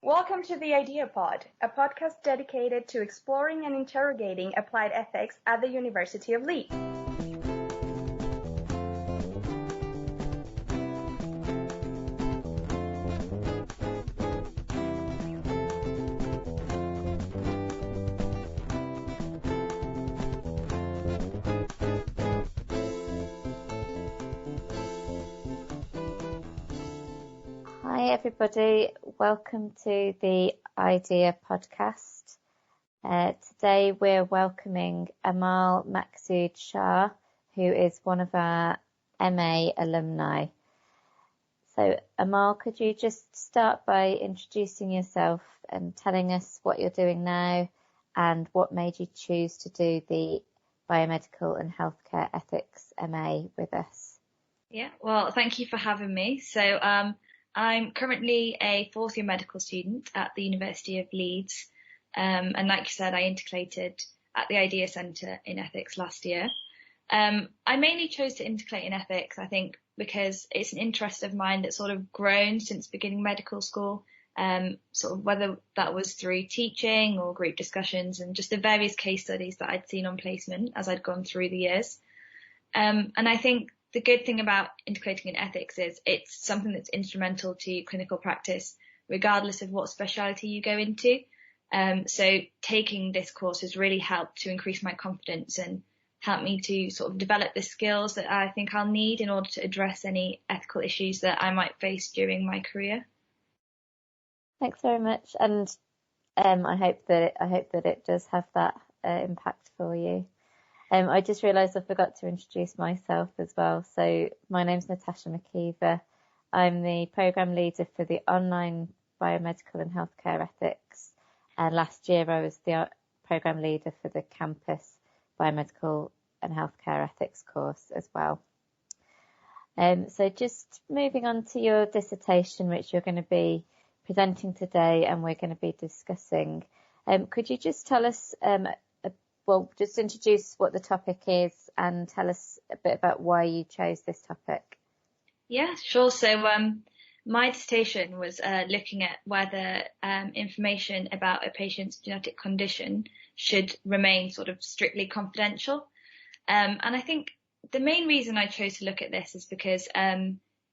Welcome to the Idea Pod, a podcast dedicated to exploring and interrogating applied ethics at the University of Leeds. Hi everybody, welcome to the Idea podcast. Today we're welcoming Amaal Maqsood Shah, who is one of our MA alumni. So Amaal, could you just start by introducing yourself and telling us what you're doing now and what made you choose to do the Biomedical and Healthcare Ethics MA with us? Yeah, well, thank you for having me. So I'm currently a fourth year medical student at the University of Leeds. And like you said, I intercalated at the Idea Centre in ethics last year. I mainly chose to intercalate in ethics, I think, because it's an interest of mine that's sort of grown since beginning medical school, sort of whether that was through teaching or group discussions and just the various case studies that I'd seen on placement as I'd gone through the years. And I think the good thing about intercalating in ethics is it's something that's instrumental to clinical practice, regardless of what speciality you go into. So taking this course has really helped to increase my confidence and help me to sort of develop the skills that I think I'll need in order to address any ethical issues that I might face during my career. Thanks very much, and I hope that it does have that impact for you. I just realised I forgot to introduce myself as well. So my name's Natasha McKeever. I'm the programme leader for the online biomedical and healthcare ethics. And last year I was the programme leader for the campus biomedical and healthcare ethics course as well. So just moving on to your dissertation, which you're going to be presenting today and we're going to be discussing. Could you just tell us just introduce what the topic is and tell us a bit about why you chose this topic. Yeah, sure. So my dissertation was looking at whether information about a patient's genetic condition should remain sort of strictly confidential. And I think the main reason I chose to look at this is because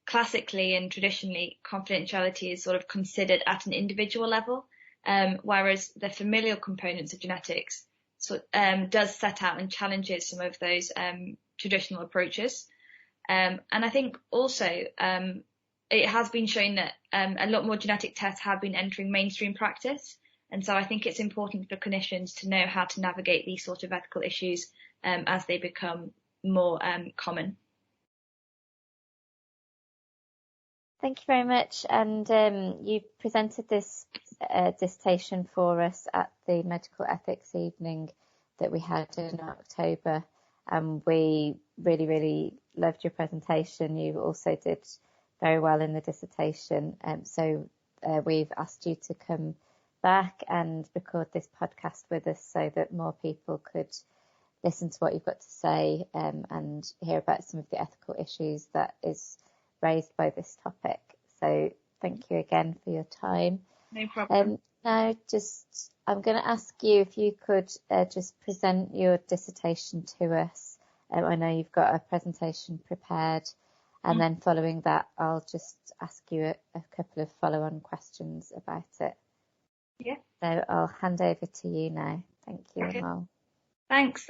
classically and traditionally confidentiality is sort of considered at an individual level, whereas the familial components of genetics does set out and challenges some of those traditional approaches. And I think also it has been shown that a lot more genetic tests have been entering mainstream practice. And so I think it's important for clinicians to know how to navigate these sort of ethical issues as they become more common. Thank you very much. And you presented this dissertation for us at the medical ethics evening that we had in October. And we really, really loved your presentation. You also did very well in the dissertation. So we've asked you to come back and record this podcast with us so that more people could listen to what you've got to say and hear about some of the ethical issues that is raised by this topic. So thank you again for your time. No problem. Now I'm going to ask you if you could just present your dissertation to us. I know you've got a presentation prepared, and then following that I'll just ask you a couple of follow-on questions about it. Yeah. So I'll hand over to you now. Thank you, Okay. Amaal. Thanks.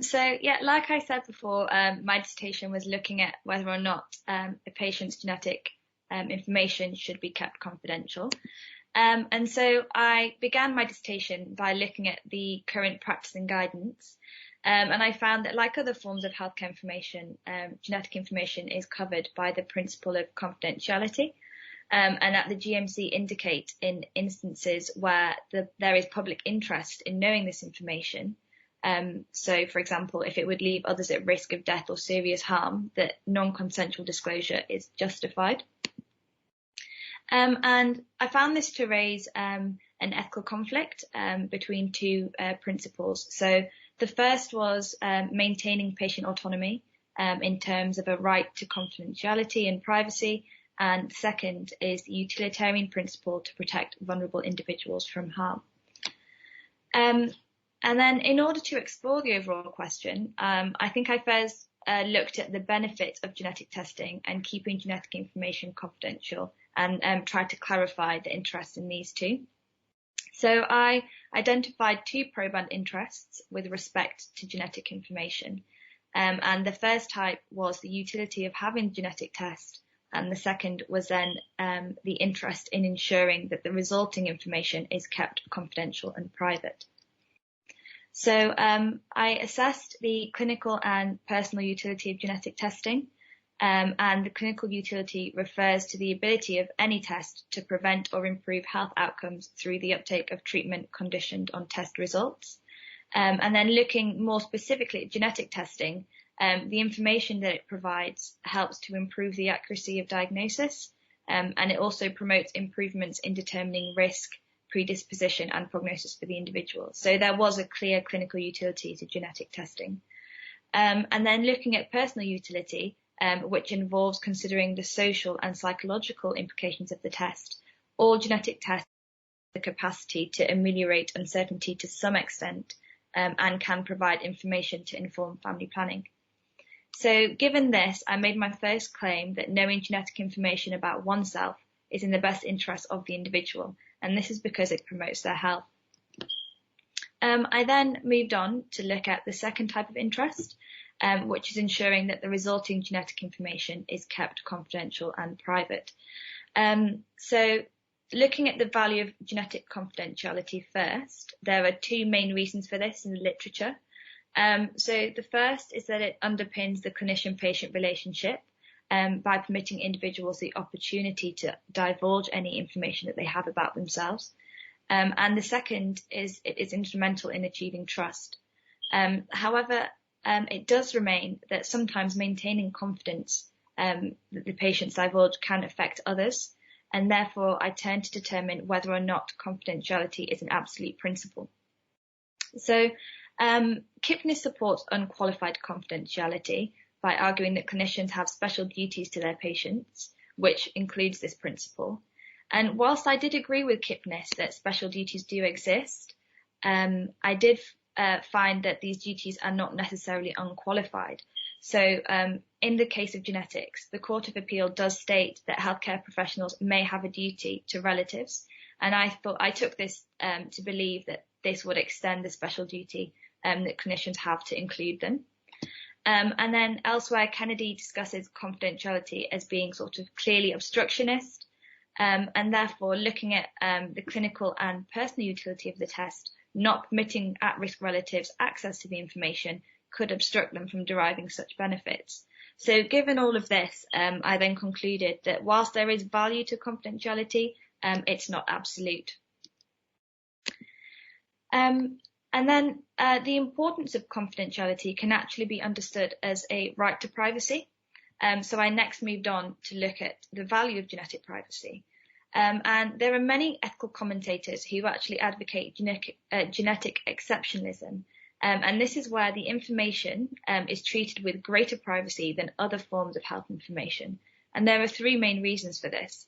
So yeah, like I said before, my dissertation was looking at whether or not a patient's genetic information should be kept confidential. And so I began my dissertation by looking at the current practice and guidance. And I found that like other forms of healthcare information, genetic information is covered by the principle of confidentiality. And that the GMC indicate in instances where there is public interest in knowing this information. So, for example, if it would leave others at risk of death or serious harm, that non-consensual disclosure is justified. And I found this to raise an ethical conflict between two principles. So the first was maintaining patient autonomy in terms of a right to confidentiality and privacy, and the second is the utilitarian principle to protect vulnerable individuals from harm. And then in order to explore the overall question, I think I first looked at the benefits of genetic testing and keeping genetic information confidential, and tried to clarify the interest in these two. So I identified two proband interests with respect to genetic information. And the first type was the utility of having genetic test, and the second was then the interest in ensuring that the resulting information is kept confidential and private. So I assessed the clinical and personal utility of genetic testing, and the clinical utility refers to the ability of any test to prevent or improve health outcomes through the uptake of treatment conditioned on test results. And then looking more specifically at genetic testing, the information that it provides helps to improve the accuracy of diagnosis, and it also promotes improvements in determining risk, predisposition and prognosis for the individual. So there was a clear clinical utility to genetic testing. And then looking at personal utility, which involves considering the social and psychological implications of the test, all genetic tests have the capacity to ameliorate uncertainty to some extent, and can provide information to inform family planning. So given this, I made my first claim that knowing genetic information about oneself is in the best interest of the individual, and this is because it promotes their health. I then moved on to look at the second type of interest, which is ensuring that the resulting genetic information is kept confidential and private. So looking at the value of genetic confidentiality first, there are two main reasons for this in the literature. So the first is that it underpins the clinician-patient relationship by permitting individuals the opportunity to divulge any information that they have about themselves. And the second is it is instrumental in achieving trust. However, it does remain that sometimes maintaining confidence that the patients divulge can affect others, and therefore I turn to determine whether or not confidentiality is an absolute principle. So Kipnis supports unqualified confidentiality by arguing that clinicians have special duties to their patients, which includes this principle. And whilst I did agree with Kipnis that special duties do exist, I did find that these duties are not necessarily unqualified. So in the case of genetics, the Court of Appeal does state that healthcare professionals may have a duty to relatives, and I took this to believe that this would extend the special duty that clinicians have to include them. And then elsewhere, Kennedy discusses confidentiality as being sort of clearly obstructionist, and therefore looking at the clinical and personal utility of the test, not permitting at-risk relatives access to the information could obstruct them from deriving such benefits. So given all of this, I then concluded that whilst there is value to confidentiality, it's not absolute. And then the importance of confidentiality can actually be understood as a right to privacy. So I next moved on to look at the value of genetic privacy. And there are many ethical commentators who actually advocate genetic exceptionalism. And this is where the information is treated with greater privacy than other forms of health information. And there are three main reasons for this.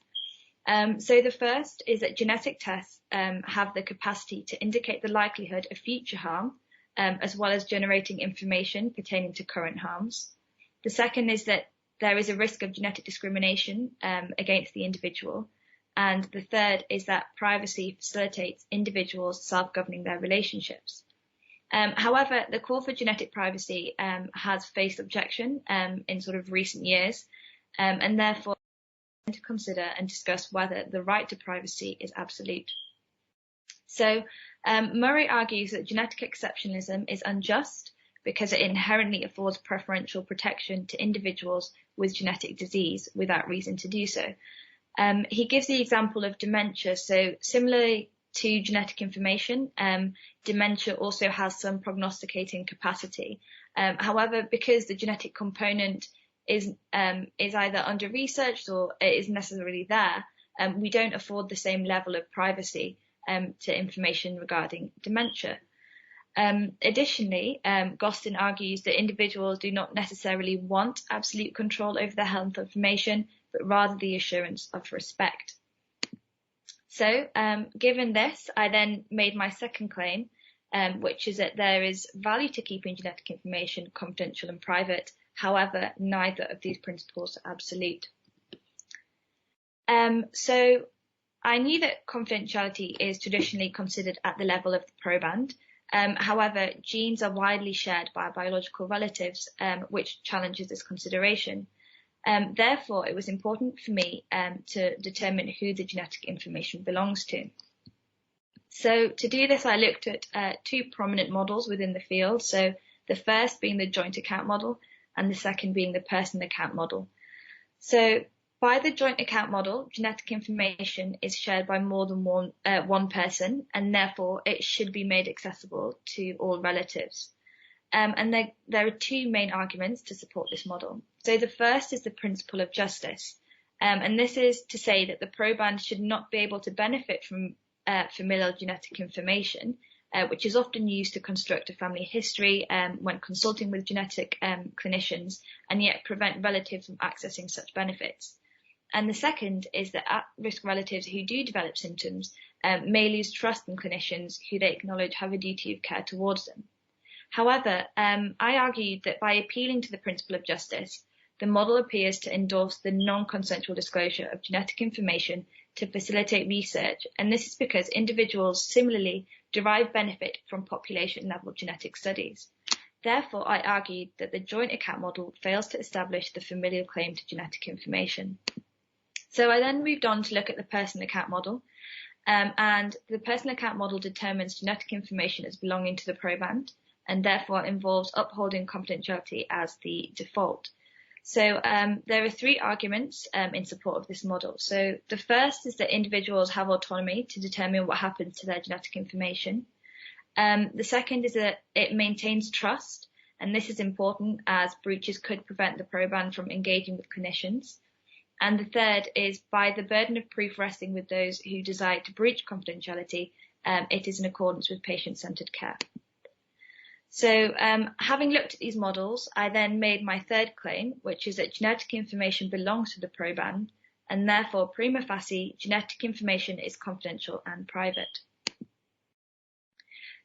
So the first is that genetic tests have the capacity to indicate the likelihood of future harm, as well as generating information pertaining to current harms. The second is that there is a risk of genetic discrimination against the individual. And the third is that privacy facilitates individuals self-governing their relationships. However, the call for genetic privacy has faced objection in sort of recent years, and therefore to consider and discuss whether the right to privacy is absolute. So Murray argues that genetic exceptionalism is unjust because it inherently affords preferential protection to individuals with genetic disease without reason to do so. He gives the example of dementia. So similarly to genetic information, dementia also has some prognosticating capacity. However, because the genetic component is either under researched or it isn't necessarily there, we don't afford the same level of privacy to information regarding dementia. Additionally, Gostin argues that individuals do not necessarily want absolute control over their health information but rather the assurance of respect. So, given this, I then made my second claim, which is that there is value to keeping genetic information confidential and private. However, neither of these principles are absolute. So I knew that confidentiality is traditionally considered at the level of the proband. However, genes are widely shared by biological relatives, which challenges this consideration. Therefore, it was important for me to determine who the genetic information belongs to. So to do this, I looked at two prominent models within the field. So the first being the joint account model and the second being the person account model. So by the joint account model, genetic information is shared by more than one person, and therefore it should be made accessible to all relatives. And there are two main arguments to support this model. So the first is the principle of justice. And this is to say that the proband should not be able to benefit from familial genetic information, which is often used to construct a family history when consulting with genetic clinicians, and yet prevent relatives from accessing such benefits. And the second is that at-risk relatives who do develop symptoms may lose trust in clinicians who they acknowledge have a duty of care towards them. However, I argued that by appealing to the principle of justice, the model appears to endorse the non-consensual disclosure of genetic information to facilitate research, and this is because individuals similarly derive benefit from population-level genetic studies. Therefore, I argued that the joint account model fails to establish the familial claim to genetic information. So I then moved on to look at the person account model, and the person account model determines genetic information as belonging to the proband, and therefore involves upholding confidentiality as the default. So there are three arguments in support of this model. So the first is that individuals have autonomy to determine what happens to their genetic information. The second is that it maintains trust, and this is important as breaches could prevent the proband from engaging with clinicians. And the third is by the burden of proof resting with those who desire to breach confidentiality, it is in accordance with patient-centered care. So having looked at these models, I then made my third claim, which is that genetic information belongs to the proband, and therefore prima facie, genetic information is confidential and private.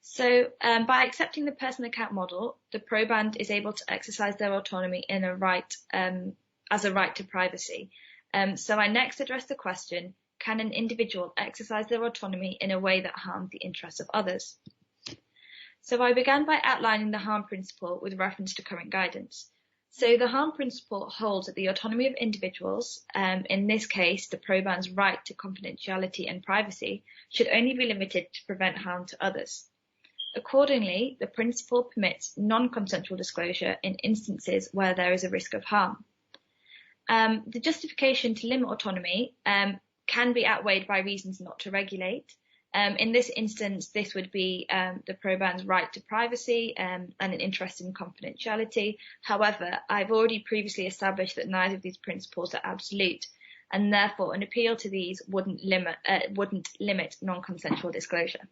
So by accepting the person account model, the proband is able to exercise their autonomy in a right, as a right to privacy. So I next address the question, can an individual exercise their autonomy in a way that harms the interests of others? So I began by outlining the harm principle with reference to current guidance. So the harm principle holds that the autonomy of individuals, in this case the proband's right to confidentiality and privacy, should only be limited to prevent harm to others. Accordingly, the principle permits non-consensual disclosure in instances where there is a risk of harm. The justification to limit autonomy can be outweighed by reasons not to regulate. In this instance, this would be the proband's right to privacy and an interest in confidentiality. However, I've already previously established that neither of these principles are absolute, and therefore an appeal to these wouldn't limit non-consensual disclosure.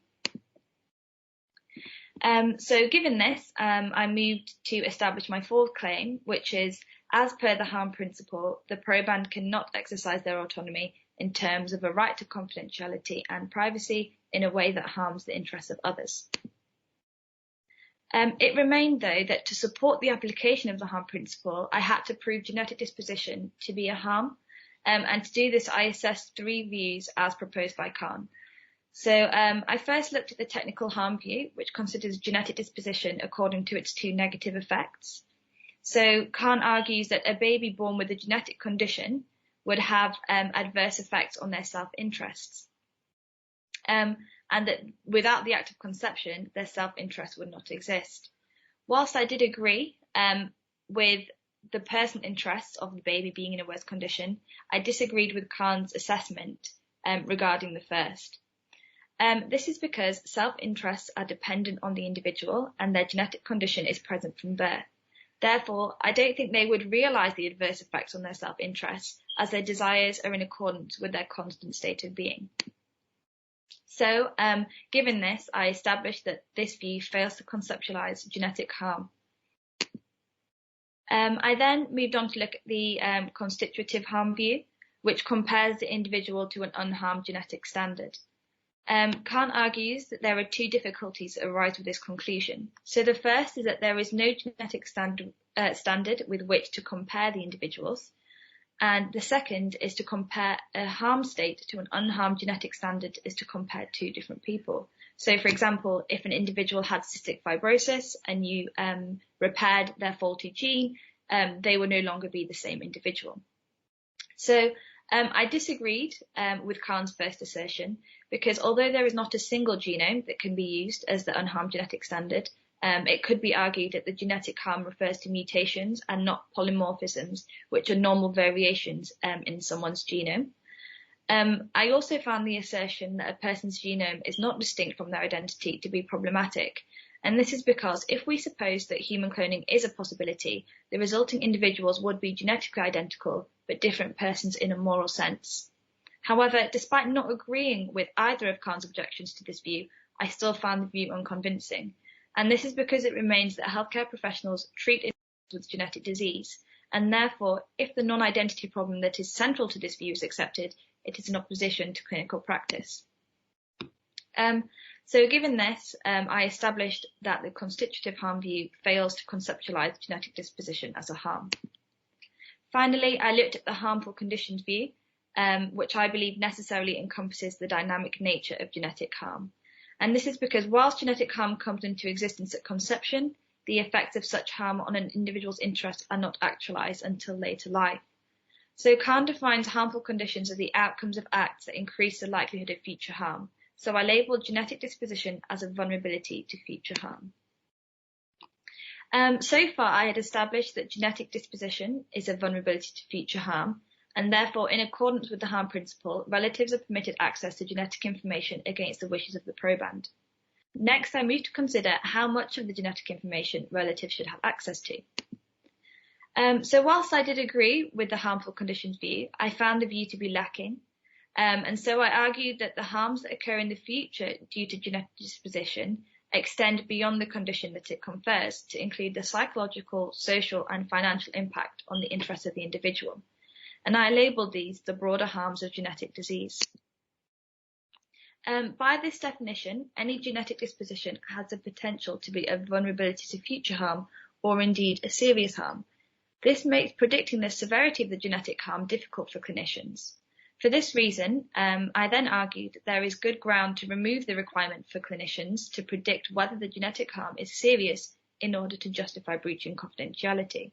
So given this, I moved to establish my fourth claim, which is, as per the harm principle, the proband cannot exercise their autonomy in terms of a right to confidentiality and privacy in a way that harms the interests of others. It remained, though, that to support the application of the harm principle, I had to prove genetic disposition to be a harm, and to do this, I assessed three views as proposed by Khan. So I first looked at the technical harm view, which considers genetic disposition according to its two negative effects. So Khan argues that a baby born with a genetic condition would have adverse effects on their self-interests, and that without the act of conception, their self-interest would not exist. Whilst I did agree with the personal interests of the baby being in a worse condition, I disagreed with Khan's assessment regarding the first. This is because self-interests are dependent on the individual and their genetic condition is present from birth. Therefore, I don't think they would realise the adverse effects on their self-interests as their desires are in accordance with their constant state of being. So, given this, I established that this view fails to conceptualise genetic harm. I then moved on to look at the constitutive harm view, which compares the individual to an unharmed genetic standard. Kant argues that there are two difficulties that arise with this conclusion. So the first is that there is no genetic standard with which to compare the individuals. And the second is to compare a harmed state to an unharmed genetic standard is to compare two different people. So, for example, if an individual had cystic fibrosis and you repaired their faulty gene, they would no longer be the same individual. So I disagreed with Kant's first assertion because although there is not a single genome that can be used as the unharmed genetic standard, it could be argued that the genetic harm refers to mutations and not polymorphisms, which are normal variations in someone's genome. I also found the assertion that a person's genome is not distinct from their identity to be problematic. And this is because if we suppose that human cloning is a possibility, the resulting individuals would be genetically identical, but different persons in a moral sense. However, despite not agreeing with either of Kant's objections to this view, I still found the view unconvincing. And this is because it remains that healthcare professionals treat individuals with genetic disease. And therefore, if the non-identity problem that is central to this view is accepted, it is in opposition to clinical practice. So given this, I established that the constitutive harm view fails to conceptualize genetic disposition as a harm. Finally, I looked at the harmful conditions view, which I believe necessarily encompasses the dynamic nature of genetic harm. And this is because whilst genetic harm comes into existence at conception, the effects of such harm on an individual's interests are not actualized until later life. So Kant defines harmful conditions as the outcomes of acts that increase the likelihood of future harm. So I labelled genetic disposition as a vulnerability to future harm. So far, I had established that genetic disposition is a vulnerability to future harm, and therefore, in accordance with the harm principle, relatives are permitted access to genetic information against the wishes of the proband. Next, I moved to consider how much of the genetic information relatives should have access to. So whilst I did agree with the harmful conditions view, I found the view to be lacking. And so I argued that the harms that occur in the future due to genetic disposition extend beyond the condition that it confers to include the psychological, social and financial impact on the interests of the individual. And I labelled these the broader harms of genetic disease. By this definition, any genetic disposition has the potential to be a vulnerability to future harm or indeed a serious harm. This makes predicting the severity of the genetic harm difficult for clinicians. For this reason, I then argued that there is good ground to remove the requirement for clinicians to predict whether the genetic harm is serious in order to justify breaching confidentiality.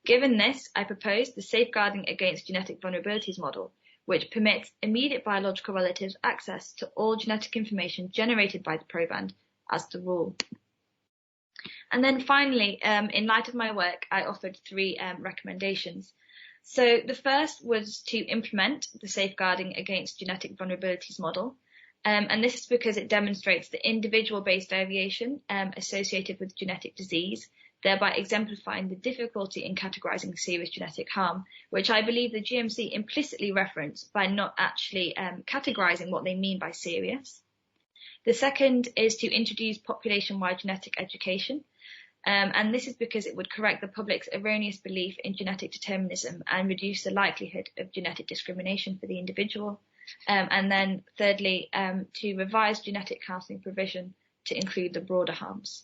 Given this, I proposed the safeguarding against genetic vulnerabilities model, which permits immediate biological relatives access to all genetic information generated by the proband as the rule. And then finally, in light of my work, I offered three recommendations. So the first was to implement the safeguarding against genetic vulnerabilities model. And this is because it demonstrates the individual-based variation associated with genetic disease, thereby exemplifying the difficulty in categorizing serious genetic harm, which I believe the GMC implicitly referenced by not actually categorizing what they mean by serious. The second is to introduce population-wide genetic education. And this is because it would correct the public's erroneous belief in genetic determinism and reduce the likelihood of genetic discrimination for the individual. And then thirdly, to revise genetic counselling provision to include the broader harms.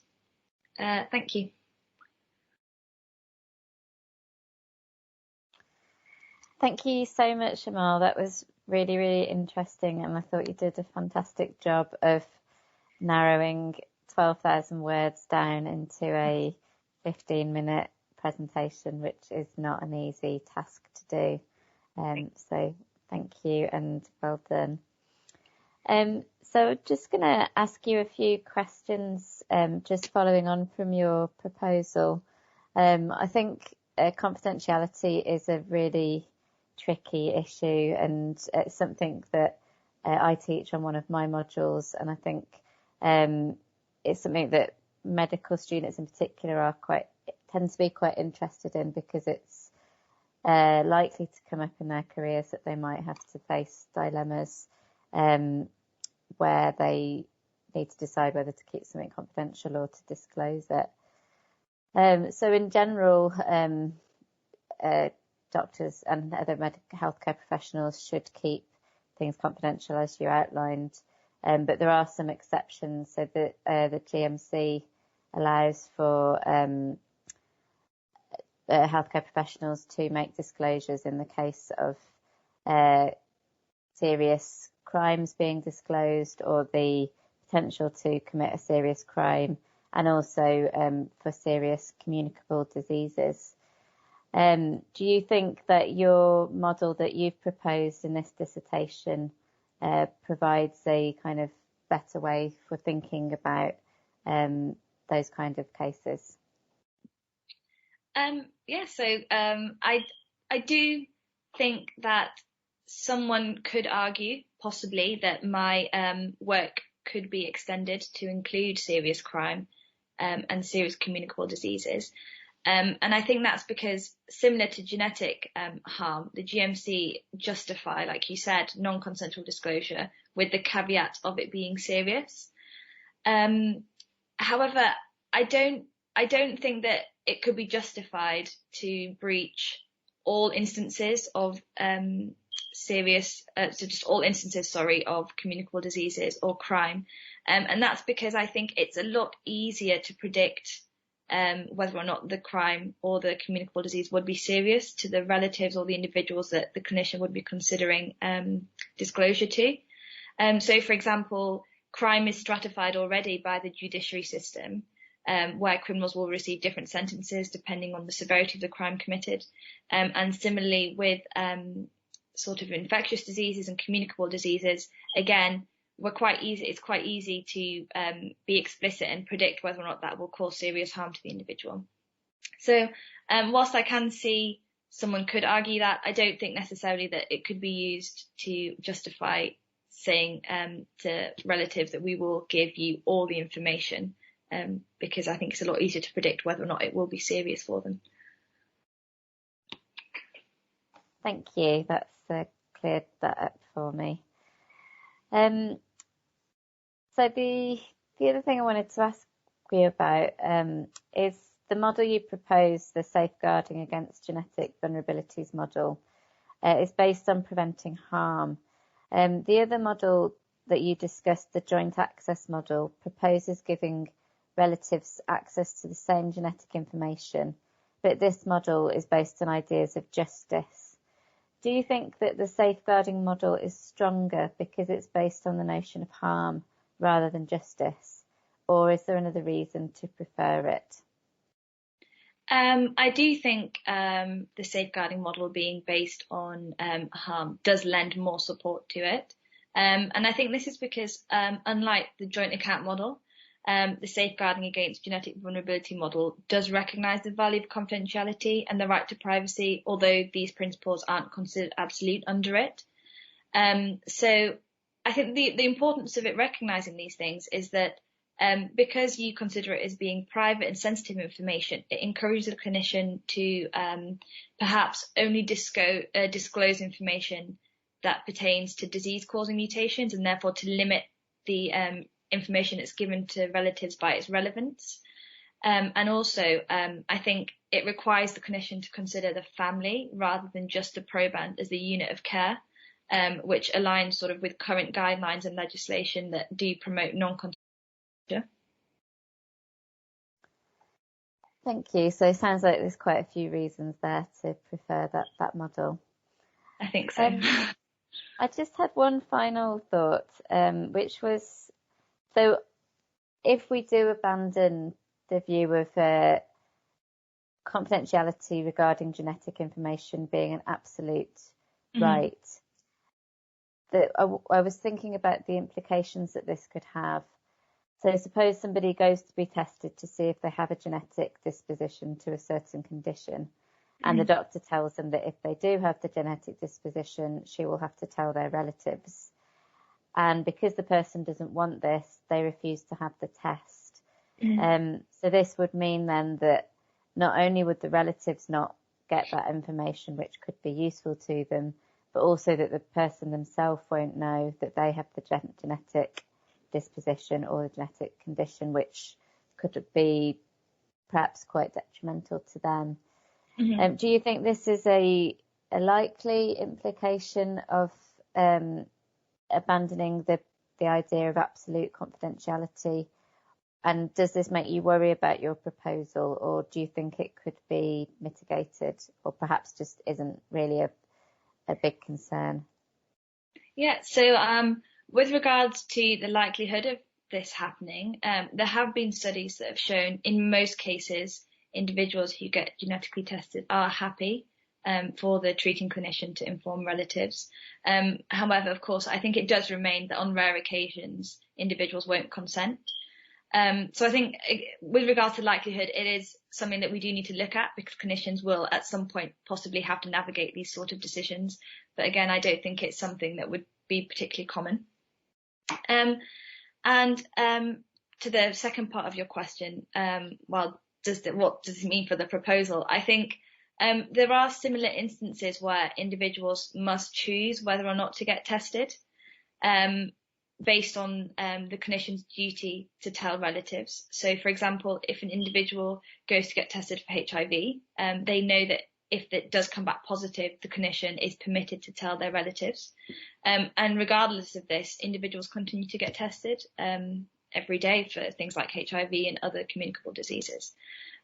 Thank you. Thank you so much, Amaal. That was really, really interesting, and I thought you did a fantastic job of narrowing 12,000 words down into a 15-minute presentation, which is not an easy task to do. So thank you and well done. So just going to ask you a few questions, just following on from your proposal. I think confidentiality is a really tricky issue, and it's something that I teach on one of my modules, and I think it's something that medical students in particular tend to be quite interested in, because it's likely to come up in their careers that they might have to face dilemmas where they need to decide whether to keep something confidential or to disclose it. So in general, doctors and other healthcare professionals should keep things confidential, as you outlined. But there are some exceptions, so that the GMC allows for healthcare professionals to make disclosures in the case of serious crimes being disclosed or the potential to commit a serious crime, and also for serious communicable diseases. Do you think that your model that you've proposed in this dissertation provides a kind of better way for thinking about those kind of cases? I do think that someone could argue possibly that my work could be extended to include serious crime and serious communicable diseases. And I think that's because, similar to genetic harm, the GMC justify, like you said, non-consensual disclosure with the caveat of it being serious. However, I don't think that it could be justified to breach all instances of of communicable diseases or crime. And that's because I think it's a lot easier to predict whether or not the crime or the communicable disease would be serious to the relatives or the individuals that the clinician would be considering disclosure to. So, for example, crime is stratified already by the judiciary system, where criminals will receive different sentences depending on the severity of the crime committed. And similarly with sort of infectious diseases and communicable diseases, again, it's quite easy to be explicit and predict whether or not that will cause serious harm to the individual. So whilst I can see someone could argue that, I don't think necessarily that it could be used to justify saying to relatives that we will give you all the information, because I think it's a lot easier to predict whether or not it will be serious for them. Thank you. That's cleared that up for me. So the other thing I wanted to ask you about is the model you propose, the safeguarding against genetic vulnerabilities model, is based on preventing harm. The other model that you discussed, the joint access model, proposes giving relatives access to the same genetic information, but this model is based on ideas of justice. Do you think that the safeguarding model is stronger because it's based on the notion of harm rather than justice, or is there another reason to prefer it? I do think the safeguarding model being based on harm does lend more support to it. And I think this is because, unlike the joint account model, the safeguarding against genetic vulnerability model does recognise the value of confidentiality and the right to privacy, although these principles aren't considered absolute under it. So I think the importance of it recognising these things is that because you consider it as being private and sensitive information, it encourages the clinician to perhaps only disclose information that pertains to disease-causing mutations, and therefore to limit the information that's given to relatives by its relevance. And also, I think it requires the clinician to consider the family rather than just the proband as the unit of care, which aligns sort of with current guidelines and legislation that do promote non-consensual. Thank you. So it sounds like there's quite a few reasons there to prefer that model. I think so. I just had one final thought, which was, so if we do abandon the view of confidentiality regarding genetic information being an absolute right, that I was thinking about the implications that this could have. So suppose somebody goes to be tested to see if they have a genetic disposition to a certain condition, and the doctor tells them that if they do have the genetic disposition, she will have to tell their relatives. And because the person doesn't want this, they refuse to have the test. So this would mean then that not only would the relatives not get that information, which could be useful to them, but also that the person themselves won't know that they have the genetic disposition or the genetic condition, which could be perhaps quite detrimental to them. Mm-hmm. Do you think this is a likely implication of abandoning the idea of absolute confidentiality? And does this make you worry about your proposal, or do you think it could be mitigated, or perhaps just isn't really a big concern? Yeah, so with regards to the likelihood of this happening, there have been studies that have shown in most cases individuals who get genetically tested are happy for the treating clinician to inform relatives. However, of course, I think it does remain that on rare occasions individuals won't consent. So I think with regards to likelihood, it is something that we do need to look at, because clinicians will at some point possibly have to navigate these sort of decisions. But again, I don't think it's something that would be particularly common. To the second part of your question, what does it mean for the proposal? I think there are similar instances where individuals must choose whether or not to get tested. Based on the clinician's duty to tell relatives. So, for example, if an individual goes to get tested for HIV, they know that if it does come back positive, the clinician is permitted to tell their relatives. And regardless of this, individuals continue to get tested every day for things like HIV and other communicable diseases.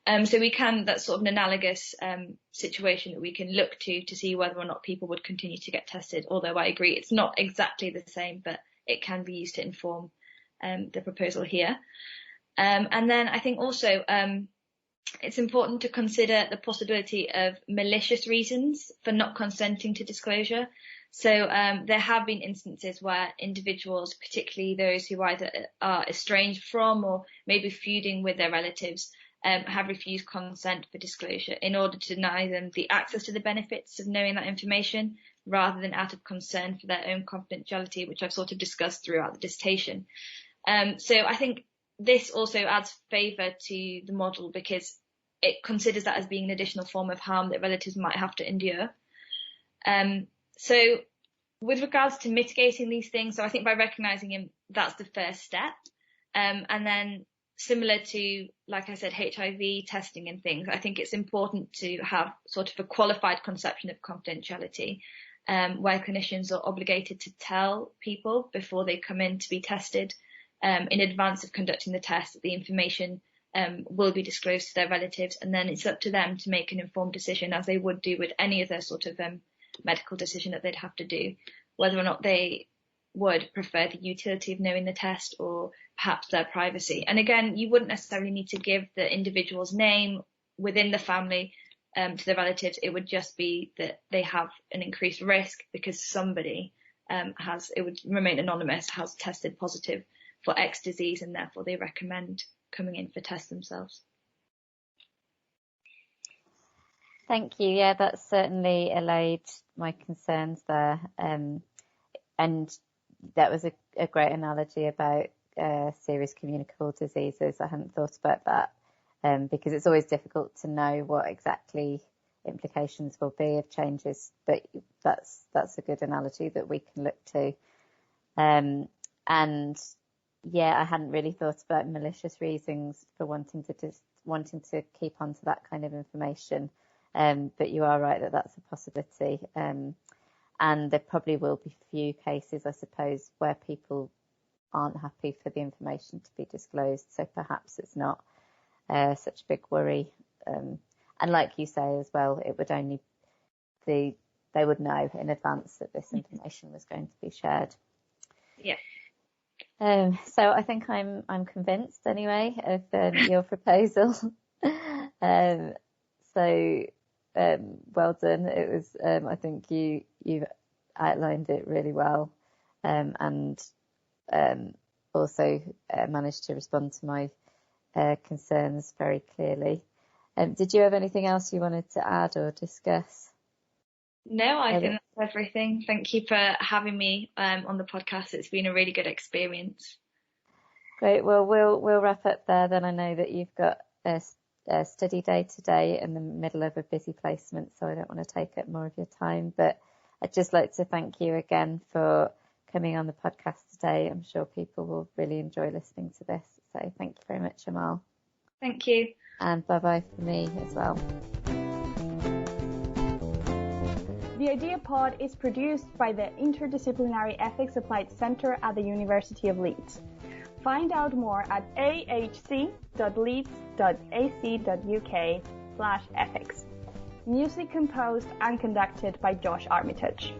So that's sort of an analogous situation that we can look to see whether or not people would continue to get tested. Although I agree, it's not exactly the same, but it can be used to inform the proposal here. And then I think also it's important to consider the possibility of malicious reasons for not consenting to disclosure. So there have been instances where individuals, particularly those who either are estranged from or maybe feuding with their relatives, have refused consent for disclosure in order to deny them the access to the benefits of knowing that information, rather than out of concern for their own confidentiality, which I've sort of discussed throughout the dissertation. So I think this also adds favour to the model, because it considers that as being an additional form of harm that relatives might have to endure. So with regards to mitigating these things, so I think by recognising him, that's the first step. And then similar to, like I said, HIV testing and things, I think it's important to have sort of a qualified conception of confidentiality, where clinicians are obligated to tell people before they come in to be tested, in advance of conducting the test, that the information will be disclosed to their relatives, and then it's up to them to make an informed decision, as they would do with any other sort of medical decision that they'd have to do, whether or not they would prefer the utility of knowing the test or perhaps their privacy. And again, you wouldn't necessarily need to give the individual's name within the family to the relatives. It would just be that they have an increased risk because somebody it would remain anonymous, has tested positive for X disease, and therefore they recommend coming in for tests themselves. Thank you. Yeah, that's certainly allayed my concerns there. And that was a great analogy about serious communicable diseases. I hadn't thought about that, because it's always difficult to know what exactly implications will be of changes, but that's a good analogy that we can look to. And yeah, I hadn't really thought about malicious reasons for wanting to keep on to that kind of information. But you are right that that's a possibility. And there probably will be few cases, I suppose, where people aren't happy for the information to be disclosed. So perhaps it's not such a big worry. And like you say as well, it would only they would know in advance that this information was going to be shared. Yeah. So I think I'm convinced anyway of your proposal. Well done. It was I think you've outlined it really well, and also managed to respond to my concerns very clearly. Did you have anything else you wanted to add or discuss? No, I think that's everything. Thank you for having me on the podcast. It's been a really good experience. Great. Well, we'll wrap up there then. I know that you've got a study day today in the middle of a busy placement, so I don't want to take up more of your time. But I'd just like to thank you again for coming on the podcast today. I'm sure people will really enjoy listening to this. So thank you very much, Amaal. Thank you. And bye-bye for me as well. The Idea Pod is produced by the Interdisciplinary Ethics Applied Center at the University of Leeds. Find out more at ahc.leeds.ac.uk/ethics. Music composed and conducted by Josh Armitage.